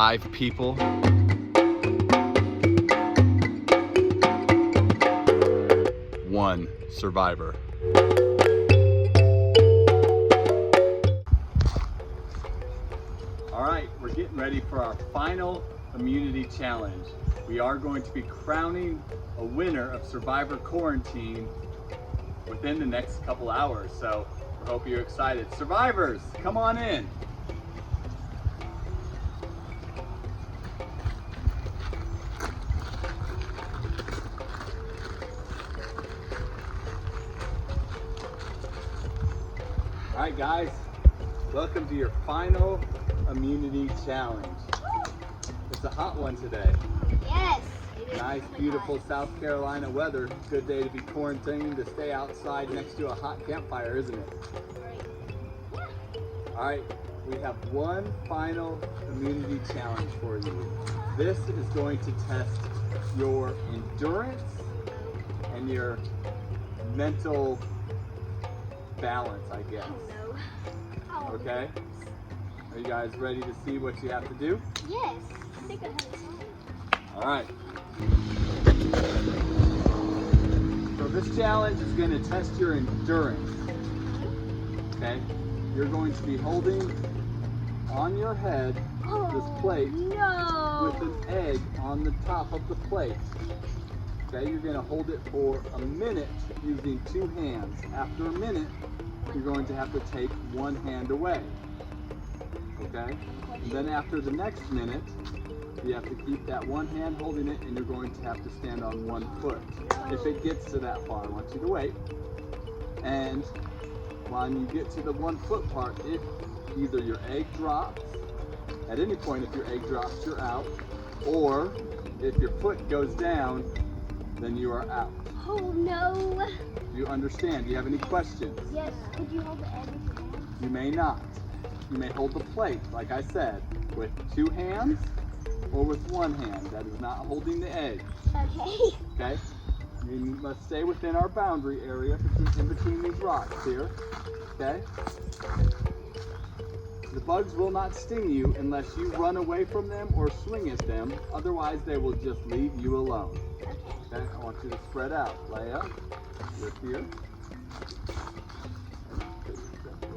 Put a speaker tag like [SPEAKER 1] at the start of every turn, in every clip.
[SPEAKER 1] 5 people. One survivor. All right, we're getting ready for our final immunity challenge. We are going to be crowning a winner of Survivor Quarantine within the next couple hours. So I hope you're excited. Survivors, come on in. All right, guys, welcome to your final immunity challenge. It's a hot one today.
[SPEAKER 2] Yes. It is
[SPEAKER 1] Nice,
[SPEAKER 2] really
[SPEAKER 1] beautiful
[SPEAKER 2] hot.
[SPEAKER 1] South Carolina weather. Good day to be quarantining, to stay outside next to a hot campfire, isn't it?
[SPEAKER 2] Right.
[SPEAKER 1] All right, we have one final immunity challenge for you. This is going to test your endurance and your mental balance, I guess.
[SPEAKER 2] Oh no. Oh.
[SPEAKER 1] Okay? Are you guys ready to see what you have to do?
[SPEAKER 2] Yes. I think I have it.
[SPEAKER 1] All right. So this challenge is going to test your endurance. Okay? You're going to be holding on your head this plate
[SPEAKER 2] No.
[SPEAKER 1] with an egg on the top of the plate. Okay? You're going to hold it for a minute using 2 hands. After a minute, you're going to have to take one hand away. Okay? And then after the next minute, you have to keep that one hand holding it, and you're going to have to stand on one foot. If it gets to that far, I want you to wait. And when you get to the 1 foot part, if either your egg drops, at any point if your egg drops, you're out, or if your foot goes down, then you are out.
[SPEAKER 2] Oh no.
[SPEAKER 1] Do you understand? Do you have any questions?
[SPEAKER 2] Yes. Could you hold the egg with your hand?
[SPEAKER 1] You may not. You may hold the plate, like I said, with 2 hands or with 1 hand. That is not holding the egg.
[SPEAKER 2] Okay.
[SPEAKER 1] Okay? You must stay within our boundary area in between these rocks here. Okay? The bugs will not sting you unless you run away from them or swing at them. Otherwise, they will just leave you alone. Okay? I want you to spread out. Leia, you're here.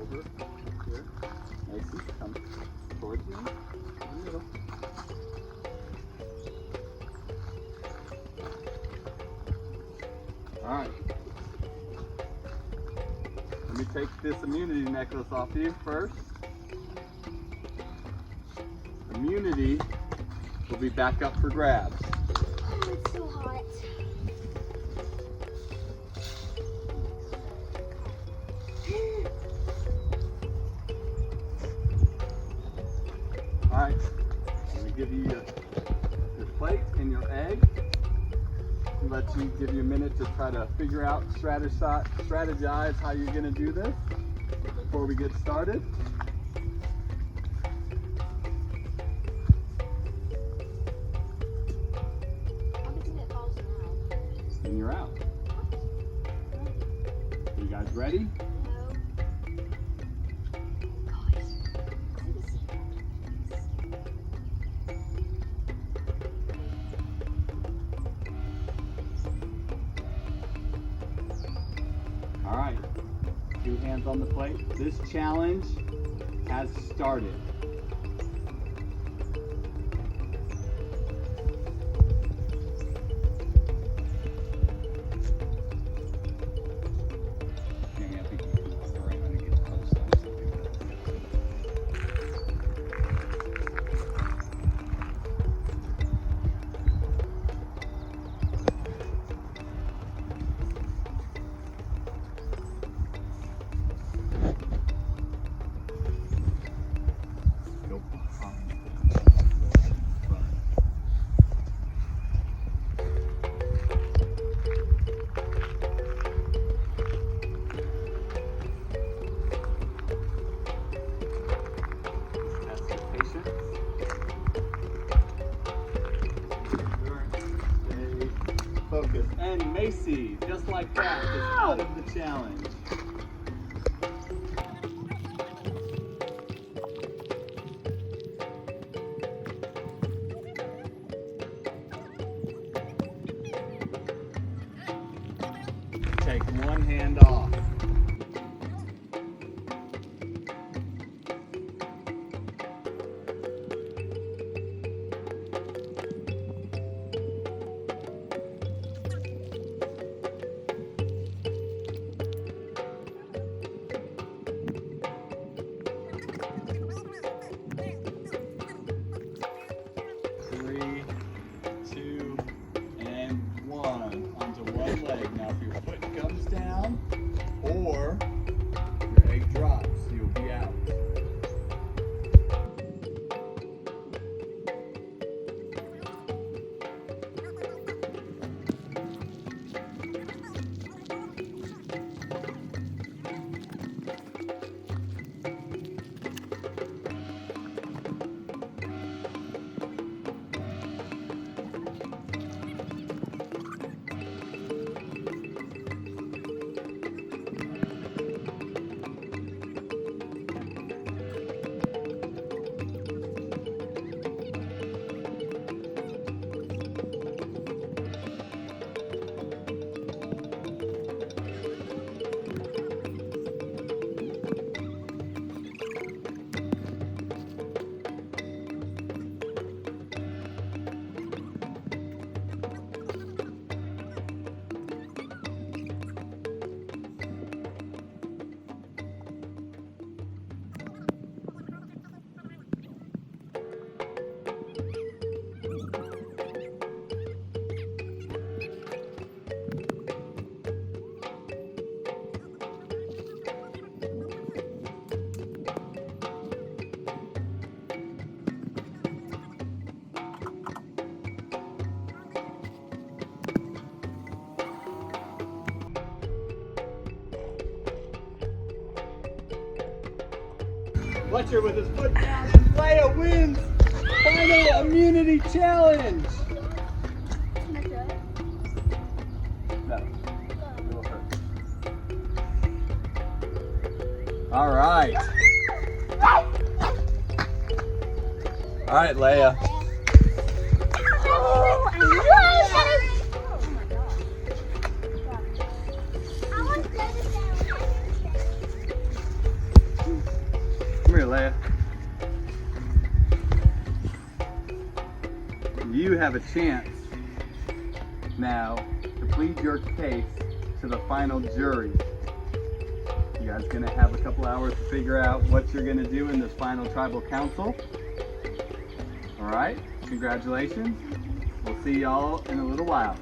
[SPEAKER 1] Over here. Macy, come towards me. In the middle. All right. Let me take this immunity necklace off you first. Immunity will be back up for grabs.
[SPEAKER 2] Oh, it's so hot.
[SPEAKER 1] All right. I'm going to give you your plate and your egg. Let you give you a minute to try to figure out, strategize how you're going to do this before we get started. And you're out. Are you guys ready? All right, 2 hands on the plate. This challenge has started. Jamie, I think you can walk around and get close to something. Nope. Focus. And Macy, just like that, is out of the challenge. take one hand off. 3, 2, and 1. Onto one leg. Now if your foot comes down or your egg drops, you'll be out. Fletcher with his foot down, and Leia wins Final Immunity Challenge. No, it will hurt. All right. All right, Leia.
[SPEAKER 2] Oh, I knew it! Oh my God. I want to play this down.
[SPEAKER 1] Come here, Leia. You have a chance now to plead your case to the final jury. You guys gonna have a couple hours to figure out what you're gonna do in this final tribal council. All right, congratulations. We'll see y'all in a little while.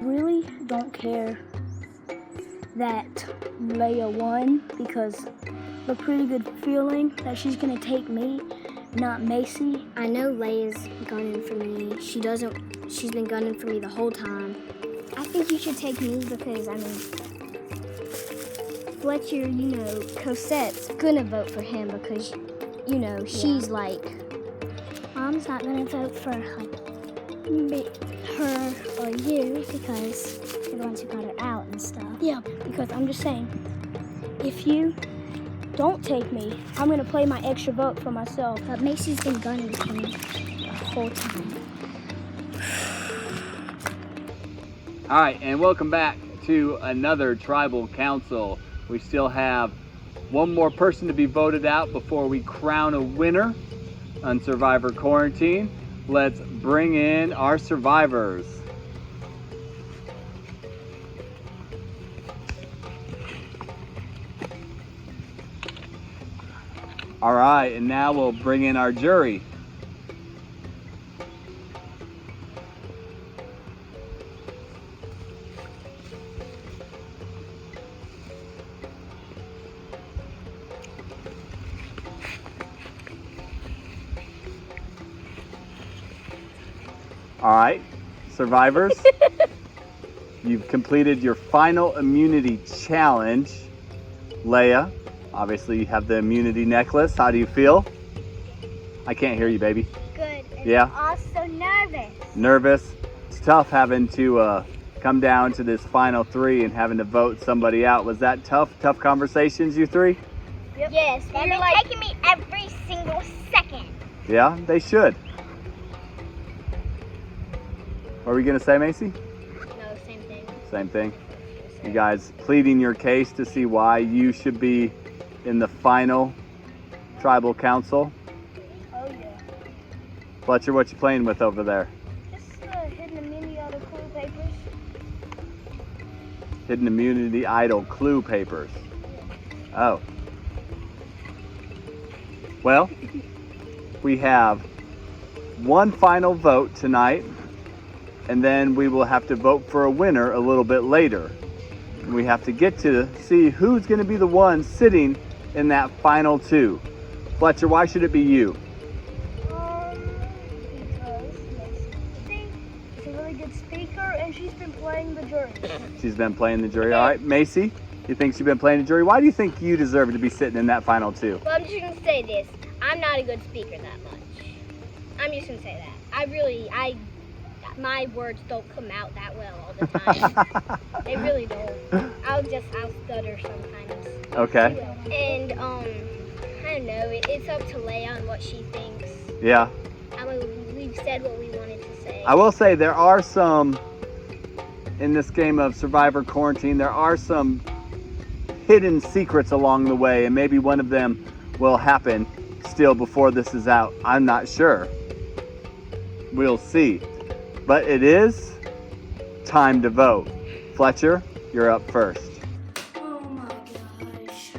[SPEAKER 3] Really don't care that Leia won because a pretty good feeling that she's gonna take me, not Macy.
[SPEAKER 2] I know Leia's gunning for me. She's been gunning for me the whole time. I think you should take me because, I mean, Fletcher, Cosette's gonna vote for him because, she's like,
[SPEAKER 3] Mom's not gonna vote for her or you because you're the ones who got her out and stuff. Yeah, because I'm just saying, if you don't take me, I'm gonna play my extra vote for myself.
[SPEAKER 2] but Macy's been gunning for me the whole time.
[SPEAKER 1] All right, and welcome back to another tribal council. We still have one more person to be voted out before we crown a winner on Survivor Quarantine. Let's bring in our survivors. All right, and now we'll bring in our jury. All right, survivors, you've completed your final immunity challenge. Leia, obviously you have the immunity necklace. How do you feel? I can't hear you, baby.
[SPEAKER 2] Good. And
[SPEAKER 1] Yeah?
[SPEAKER 2] I'm also nervous.
[SPEAKER 1] Nervous? It's tough having to come down to this final three and having to vote somebody out. Was that tough? Tough conversations, you three?
[SPEAKER 2] Yep. Yes, they've been taking me every single second.
[SPEAKER 1] Yeah, they should. What were we gonna say, Macy?
[SPEAKER 2] No, same thing.
[SPEAKER 1] Same thing. You guys pleading your case to see why you should be in the final tribal council.
[SPEAKER 3] Oh yeah.
[SPEAKER 1] Fletcher, what you playing with over there?
[SPEAKER 3] Just hidden immunity out of clue papers.
[SPEAKER 1] Hidden immunity idol clue papers. Oh. Well, we have one final vote tonight, and then we will have to vote for a winner a little bit later. And we have to get to see who's going to be the one sitting in that final two. Fletcher, why should it be you?
[SPEAKER 3] Because Macy is a really good speaker and she's been playing the jury.
[SPEAKER 1] She's been playing the jury. All right, Macy, you think she's been playing the jury? Why do you think you deserve to be sitting in that final two?
[SPEAKER 2] Well, I'm just gonna say this. I'm not a good speaker that much. I'm just gonna say that. My words don't come out that well all the time. They really don't. I'll stutter sometimes.
[SPEAKER 1] Okay.
[SPEAKER 2] And I don't know. It's up to Leia on what she thinks.
[SPEAKER 1] Yeah.
[SPEAKER 2] I mean, we've said what we wanted to say.
[SPEAKER 1] I will say there are some, in this game of Survivor Quarantine, there are some hidden secrets along the way, and maybe one of them will happen still before this is out. I'm not sure. We'll see. But it is time to vote. Fletcher, you're up first.
[SPEAKER 3] Oh my gosh.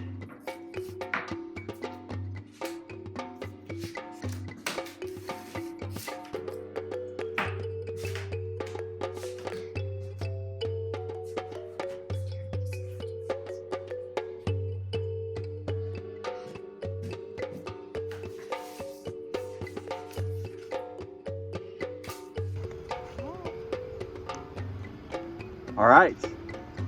[SPEAKER 1] All right,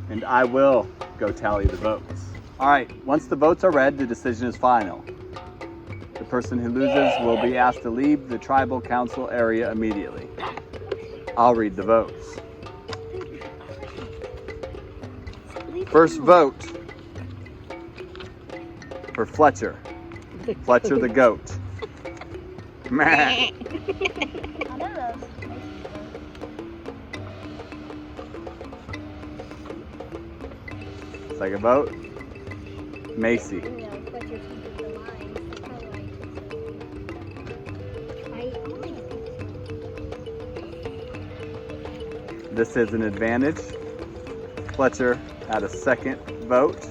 [SPEAKER 1] and I will go tally the votes. All right, once the votes are read, the decision is final. The person who loses will be asked to leave the tribal council area immediately. I'll read the votes. First vote for Fletcher. Fletcher the goat. Meh.
[SPEAKER 3] I know that was
[SPEAKER 1] Second vote, Macy.
[SPEAKER 2] You know, Fletcher's keeping the lines. That's how I
[SPEAKER 1] This is an advantage. Fletcher had a second vote.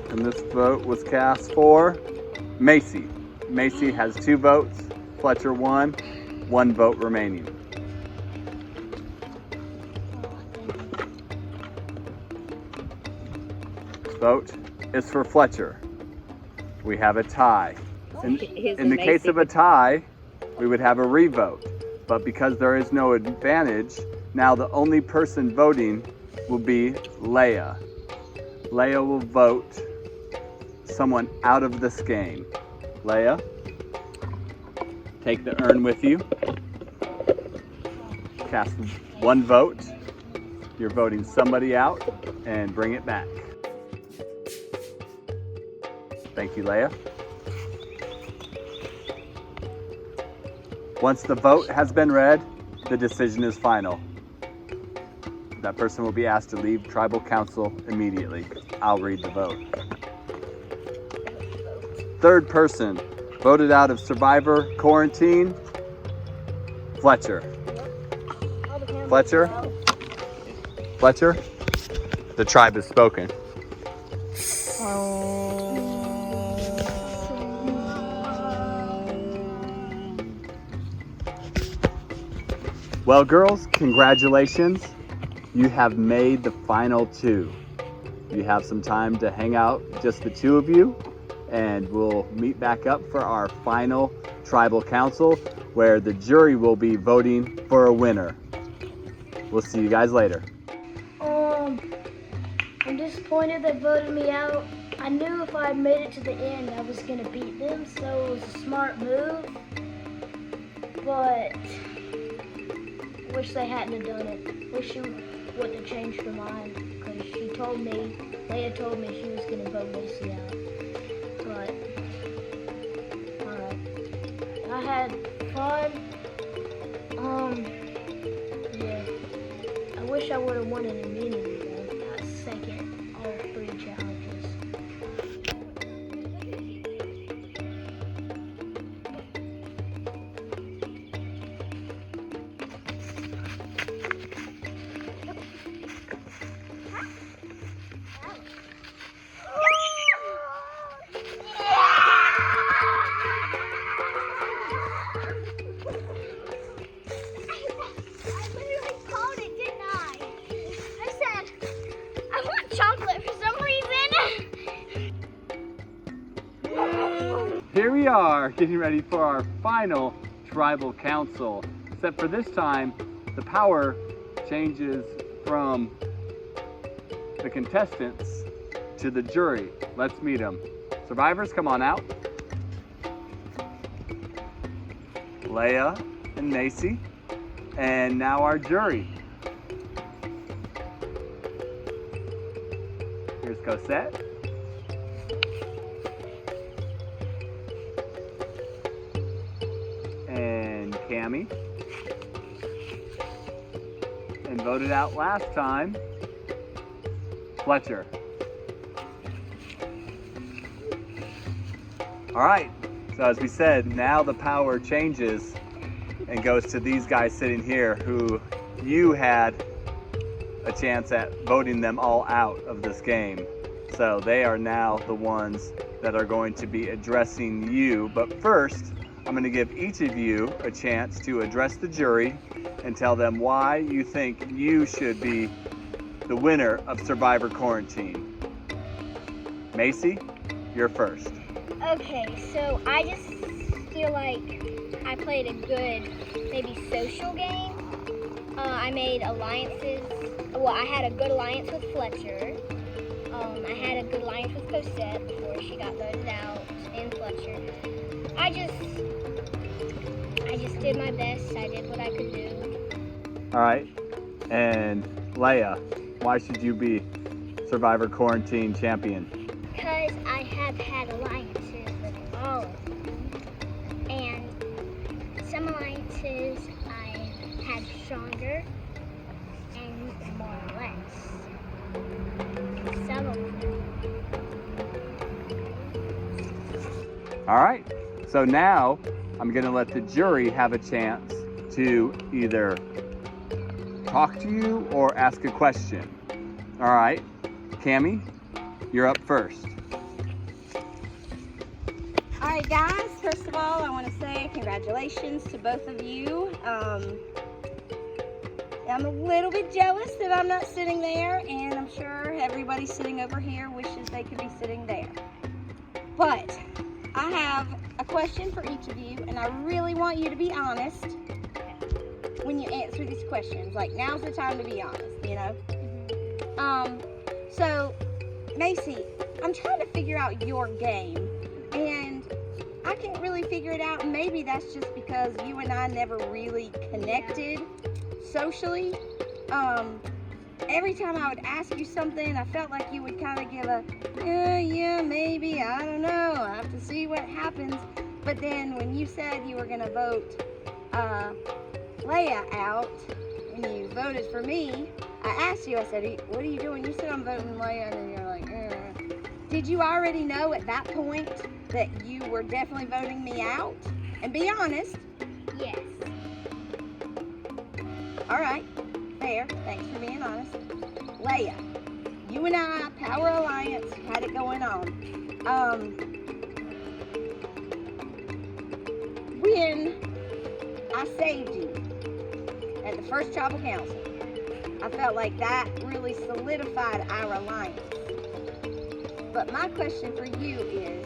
[SPEAKER 1] And this vote was cast for Macy. Macy has 2 votes. Fletcher 1 vote remaining. Vote is for Fletcher. We have a tie. In the case of a tie, we would have a revote. But because there is no advantage, now the only person voting will be Leia. Leia will vote someone out of this game. Leia, take the urn with you. Cast 1 vote. You're voting somebody out and bring it back. Thank you, Leia. Once the vote has been read, the decision is final. That person will be asked to leave tribal council immediately. I'll read the vote. Third person voted out of Survivor Quarantine, Fletcher. Fletcher? Fletcher? The tribe has spoken. Well, girls, congratulations. You have made the final 2. You have some time to hang out, just the 2 of you, and we'll meet back up for our final tribal council where the jury will be voting for a winner. We'll see you guys later.
[SPEAKER 3] I'm disappointed they voted me out. I knew if I had made it to the end, I was gonna beat them, so it was a smart move. But I wish they hadn't have done it. Wish she wouldn't have changed her mind, because she told me, Leia told me she was gonna vote Macy out. But alright, I had fun. Yeah, I wish I would have won an immunity though. Got second all 3 challenges.
[SPEAKER 1] Here we are, getting ready for our final tribal council. Except for this time, the power changes from the contestants to the jury. Let's meet them. Survivors, come on out. Leia and Macy. And now our jury. Here's Cosette. And Cammie. And voted out last time, Fletcher. All right, so as we said, now the power changes and goes to these guys sitting here who you had a chance at voting them all out of this game. So they are now the ones that are going to be addressing you. But first, I'm going to give each of you a chance to address the jury and tell them why you think you should be the winner of Survivor Quarantine. Macy, you're first.
[SPEAKER 2] Okay, so I just feel like I played a good, maybe social game. I made alliances. Well, I had a good alliance with Fletcher. I had a good alliance with Cosette before she got voted out, and Fletcher. I just did my best. I did what I could do.
[SPEAKER 1] All right, and Leia, why should you be Survivor Quarantine champion?
[SPEAKER 2] Because I have had alliances with all of them. And some alliances I had stronger and more or less. Some of them.
[SPEAKER 1] All right, so now I'm gonna let the jury have a chance to either talk to you or ask a question. All right, Cammie, you're up first.
[SPEAKER 4] All right, guys, first of all, I want to say congratulations to both of you. I'm a little bit jealous that I'm not sitting there, and I'm sure everybody sitting over here wishes they could be sitting there. But I have a question for each of you, and I really want you to be honest when you answer these questions. Like, now's the time to be honest, you know? So, Macy, I'm trying to figure out your game, and I can't really figure it out. Maybe that's just because you and I never really connected socially. Every time I would ask you something, I felt like you would kind of give a, yeah, maybe, I don't know, I have to see what happens. But then when you said you were going to vote Leia out, and you voted for me, I asked you, I said, what are you doing? You said I'm voting Leia, and you're like, Did you already know at that point that you were definitely voting me out? And be honest.
[SPEAKER 2] Yes.
[SPEAKER 4] All right, fair. Thanks for being honest. Leia, you and I, Power Alliance, had it going on. When I saved you at the first Tribal Council, I felt like that really solidified our alliance. But my question for you is,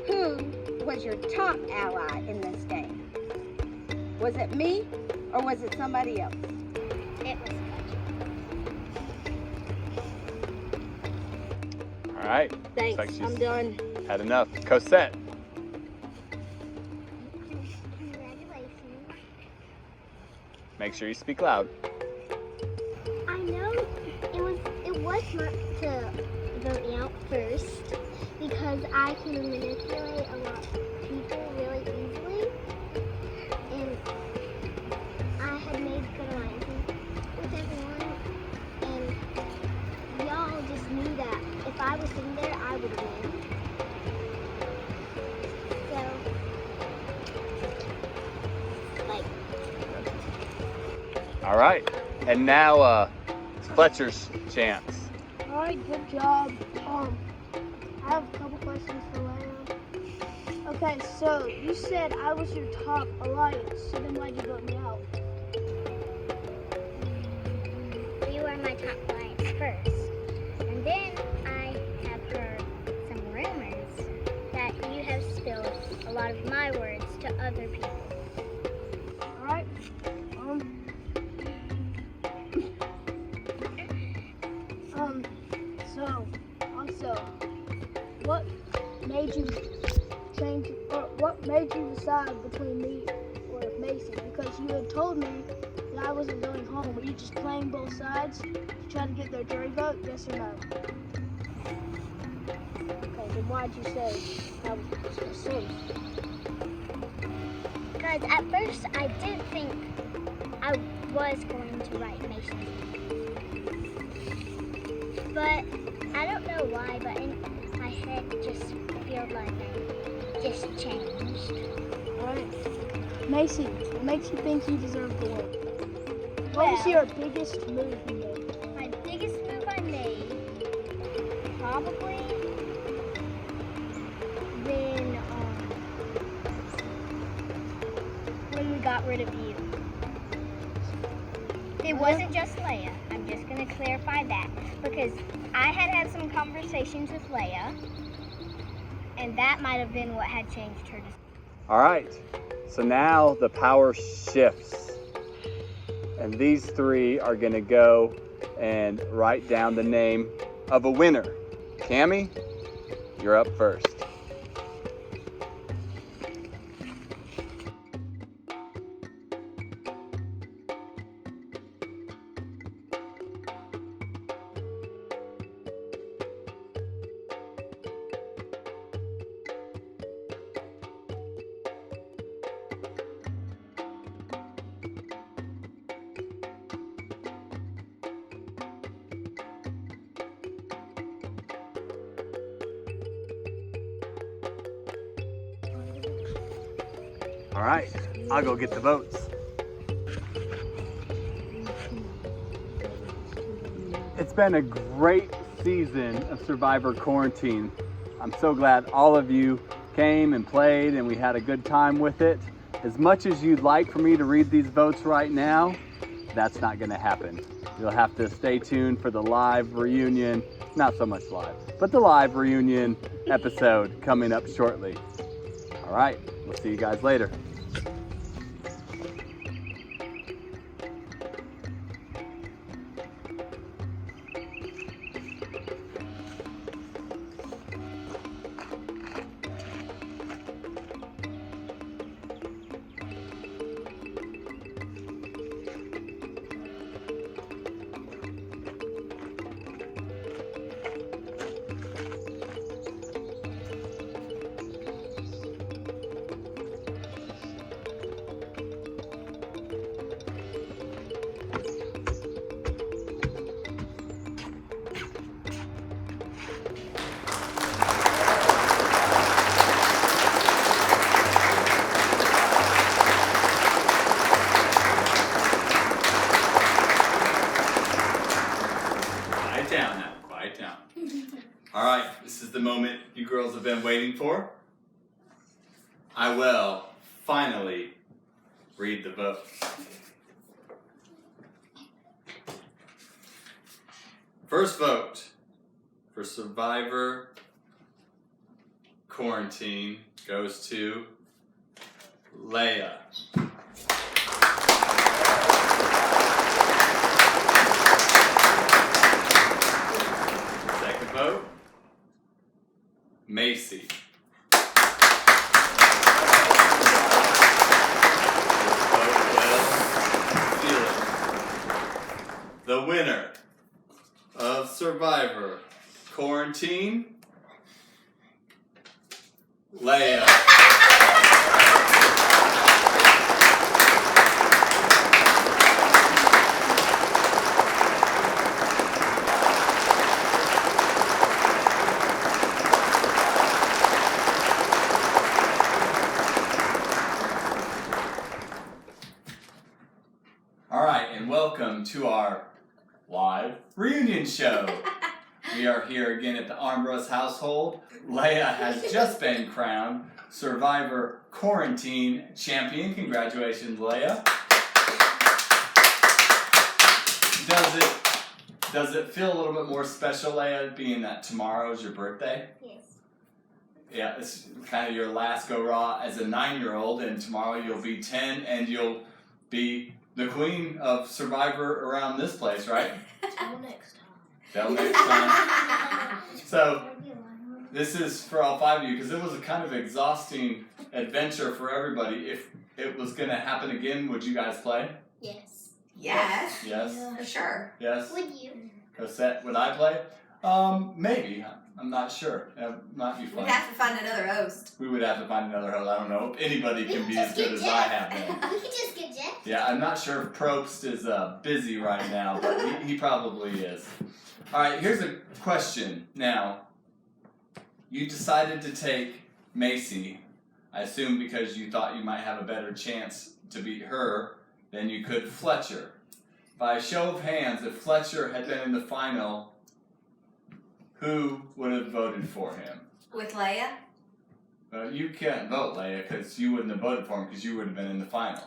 [SPEAKER 4] who was your top ally in this game? Was it me, or was it somebody else?
[SPEAKER 2] It was
[SPEAKER 1] All right.
[SPEAKER 4] Thanks,
[SPEAKER 1] Looks like
[SPEAKER 4] I'm
[SPEAKER 1] she's
[SPEAKER 4] done.
[SPEAKER 1] had enough. Cosette.
[SPEAKER 2] Congratulations.
[SPEAKER 1] Make sure you speak loud.
[SPEAKER 2] I know it was smart to vote me out first because I can manipulate a lot of people really easily, and I had made good alliances with everyone, was sitting there, I would win. So, like,
[SPEAKER 1] All right. And now it's Fletcher's chance.
[SPEAKER 3] All right, good job. I have a couple questions for Leia. Okay, so you said I was your top alliance, so then why'd you vote me out?
[SPEAKER 2] you were my top alliance first. And then I have heard some rumors that you have spilled a lot of my words to other people.
[SPEAKER 3] All right. So also, what made you change, or what made you decide between me or Macy? Because you had told me that I wasn't going home. Were you just playing both sides to try to get their jury vote? Yes or no? Okay, then why'd you say I was so safe?
[SPEAKER 2] Because at first I did think I was going to write Mason's name. But I don't know why, but in my head just felt like I just changed.
[SPEAKER 3] Alright. Macy, what makes you think you deserve the win? What was your biggest move you made?
[SPEAKER 2] My biggest move I made, probably when we got rid of you. It wasn't just Leia. I'm just going to clarify that because I had some conversations with Leia, and that might have been what had changed her decision.
[SPEAKER 1] All right. So now the power shifts. And these three are going to go and write down the name of a winner. Cammie, you're up first. All right, I'll go get the votes. It's been a great season of Survivor Quarantine. I'm so glad all of you came and played and we had a good time with it. As much as you'd like for me to read these votes right now, that's not gonna happen. You'll have to stay tuned for the live reunion, not so much live, but the live reunion episode coming up shortly. All right, we'll see you guys later. All right, this is the moment you girls have been waiting for. I will finally read the votes. First vote for Survivor Quarantine goes to Leia. Second vote, Macy. The winner of Survivor Quarantine, Leia. 5 reunion show. We are here again at the Armbrust household. Leia has just been crowned Survivor Quarantine Champion. Congratulations, Leia. Does it feel a little bit more special, Leia, being that tomorrow's your birthday?
[SPEAKER 2] Yes.
[SPEAKER 1] Yeah, it's kind of your last go-raw as a 9-year-old, and tomorrow you'll be 10, and you'll be the queen of Survivor around this place, right?
[SPEAKER 3] Till next time.
[SPEAKER 1] Till next time. So, this is for all 5 of you, because it was a kind of exhausting adventure for everybody. If it was going to happen again, would you guys play?
[SPEAKER 2] Yes.
[SPEAKER 5] Yes,
[SPEAKER 1] Yes?
[SPEAKER 5] for sure.
[SPEAKER 1] Yes?
[SPEAKER 2] Would you?
[SPEAKER 1] Cosette, would I play? Maybe. I'm not sure. It might be fun.
[SPEAKER 5] We'd have to find another host.
[SPEAKER 1] We would have to find another host. I don't know if anybody can be as good as I have been.
[SPEAKER 2] We could just get Jeff.
[SPEAKER 1] Yeah, I'm not sure if Probst is busy right now, but he probably is. All right, here's a question. Now, you decided to take Macy, I assume because you thought you might have a better chance to beat her than you could Fletcher. By a show of hands, if Fletcher had been in the final, who would have voted for him?
[SPEAKER 5] With Leia?
[SPEAKER 1] Well, you can't vote, Leia, because you wouldn't have voted for him because you would have been in the final.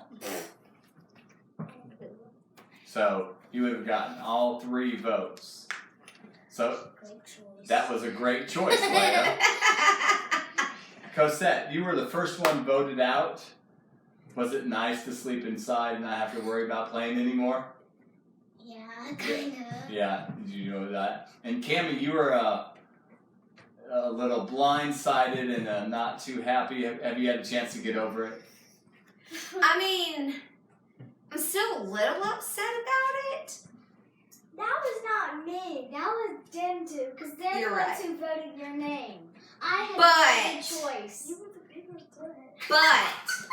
[SPEAKER 1] So, you would have gotten all 3 votes. So,
[SPEAKER 2] Great choice.
[SPEAKER 1] that was a great choice, Leia. Cosette, you were the first one voted out. Was it nice to sleep inside and not have to worry about playing anymore?
[SPEAKER 2] Yeah, kind of.
[SPEAKER 1] Yeah, did you know that? And Cammie, you were a little blindsided and not too happy. Have you had a chance to get over it?
[SPEAKER 5] I mean, I'm still a little upset about it.
[SPEAKER 2] That was not me. That was them two, because they're
[SPEAKER 5] You're
[SPEAKER 2] the
[SPEAKER 5] right.
[SPEAKER 2] ones who voted your name. I had
[SPEAKER 5] But-
[SPEAKER 2] a choice. You were the bigger threat.
[SPEAKER 5] But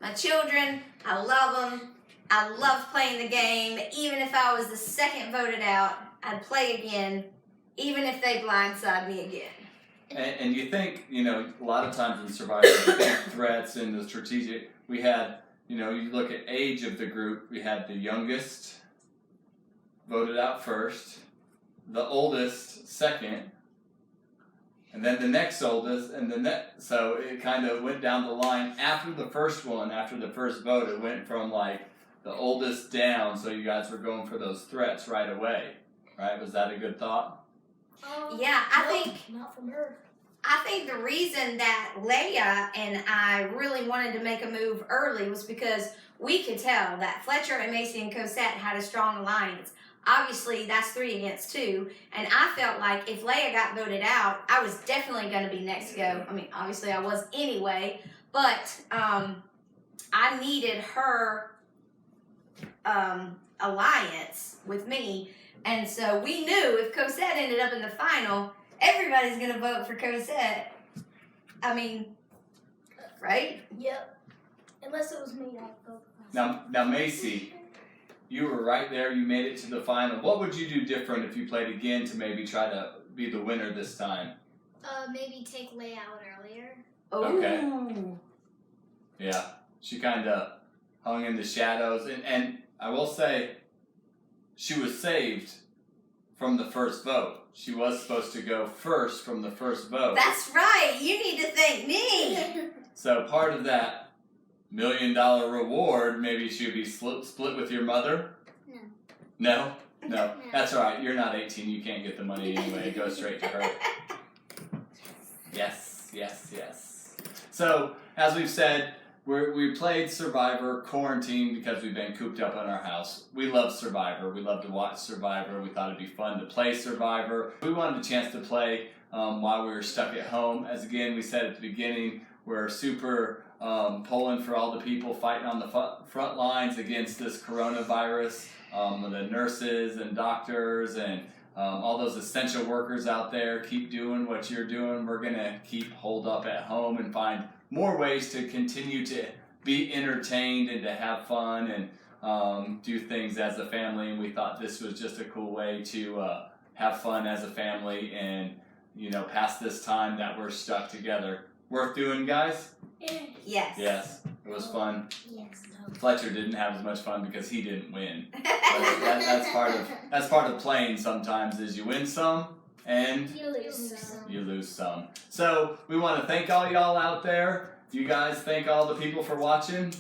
[SPEAKER 5] my children, I love them. I love playing the game. Even if I was the second voted out, I'd play again, even if they blindside me again.
[SPEAKER 1] And you think, a lot of times in Survivor, the big threats and the strategic, we had, you look at age of the group, we had the youngest voted out first, the oldest second, and then the next oldest, and the next, so it kind of went down the line after the first one, after the first vote, it went from like the oldest down, so you guys were going for those threats right away, right? Was that a good thought?
[SPEAKER 5] Yeah, I think
[SPEAKER 3] Not from her.
[SPEAKER 5] I think the reason that Leia and I really wanted to make a move early was because we could tell that Fletcher and Macy and Cosette had a strong alliance. Obviously, that's 3 against 2, and I felt like if Leia got voted out, I was definitely going to be next to go. I mean, obviously I was anyway, but I needed her alliance with me, and so we knew if Cosette ended up in the final, everybody's going to vote for Cosette. I mean, right?
[SPEAKER 3] Yep. Unless it was me, I'd vote for myself.
[SPEAKER 1] Now Macy, you were right there, you made it to the final. What would you do different if you played again to maybe try to be the winner this time?
[SPEAKER 2] Maybe take Leia out earlier.
[SPEAKER 1] Okay.
[SPEAKER 5] Ooh.
[SPEAKER 1] Yeah, she kind of hung in the shadows, and I will say, she was saved from the first vote. She was supposed to go first from the first vote.
[SPEAKER 5] That's right. You need to thank me.
[SPEAKER 1] So part of that $1 million reward, maybe she would be split with your mother?
[SPEAKER 2] No.
[SPEAKER 1] No? No.
[SPEAKER 2] No.
[SPEAKER 1] That's all right. You're not 18. You can't get the money anyway. It goes straight to her. Yes, yes, yes. So, as we've said, we played Survivor Quarantine because we've been cooped up in our house. We love Survivor. We love to watch Survivor. We thought it'd be fun to play Survivor. We wanted a chance to play while we were stuck at home. As again, we said at the beginning, we're super pulling for all the people fighting on the front lines against this coronavirus. The nurses and doctors and all those essential workers out there, keep doing what you're doing. We're going to keep holed up at home and find more ways to continue to be entertained and to have fun and do things as a family. And we thought this was just a cool way to have fun as a family and, pass this time that we're stuck together. Worth doing, guys?
[SPEAKER 5] Yes.
[SPEAKER 1] Yes.
[SPEAKER 6] It was fun.
[SPEAKER 5] Yes.
[SPEAKER 6] Fletcher didn't have as much fun because he didn't win. But that's part of playing. Sometimes is you win some and you lose some. So we want to thank all y'all out there. You guys thank all the people for watching.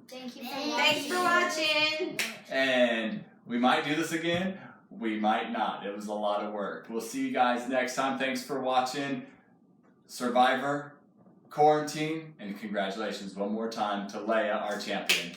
[SPEAKER 5] Thank you for watching. Thanks for watching.
[SPEAKER 6] And we might do this again. We might not. It was a lot of work. We'll see you guys next time. Thanks for watching Survivor Quarantine. And congratulations one more time to Leia, our champion.